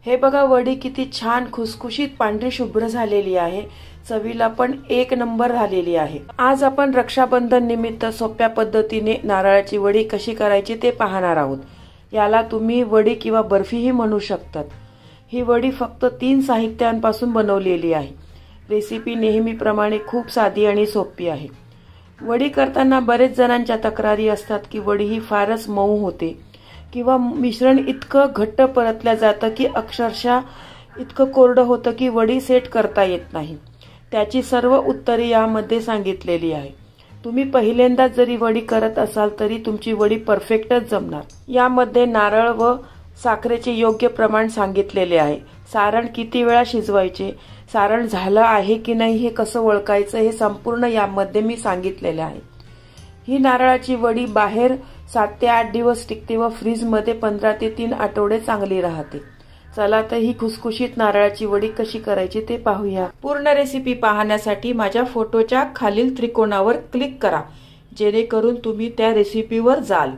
हे बघा, वडी किती छान खुसखुशीत पांढरी शुभ्र झालेली आहे। चवीला पण एक नंबर झालेली आहे। आज आपण रक्षाबंधन निमित्त सोप्या पद्धतीने नारळाची वडी कशी करायची ते पाहणार आहोत। याला तुम्ही वडी किंवा बर्फीही म्हणू शकतात। ही वडी फक्त 3 साहित्यांपासून बनवलेली आहे। रेसिपी नेहमीप्रमाणे खूप साधी आणि सोपी आहे। वडी करताना बरेच जणांच्या तक्रारी असतात की वडी ही फारच मऊ होते किंवा मिश्रण इतकं घट्ट परतल्या जातं की अक्षरशः इतकं कोरडं होतं की वडी सेट करता येत नाही। त्याची सर्व उत्तरे यामध्ये सांगितलेली आहे। तुम्ही पहिल्यांदा जरी वडी करत असाल तरी तुमची वडी परफेक्टच जमणार। यामध्ये नारळ व साखरेचे योग्य प्रमाण सांगितलेले आहे। सारण किती वेळा शिजवायचे, सारण झालं आहे की नाही हे कसं ओळखायचं हे संपूर्ण यामध्ये मी सांगितलेले आहे। ही नारळाची वडी बाहेर 7 ते 8 दिवस टिकते व फ्रीज मध्ये 15 ते 3 आठवडे चांगली राहते। चला तर ही खुसखुशीत नारळाची वडी कशी करायची ते पाहूया। पूर्ण रेसिपी पाहण्यासाठी माझ्या फोटोच्या खालील त्रिकोणावर क्लिक करा, जेणेकरून तुम्ही त्या रेसिपीवर जाल।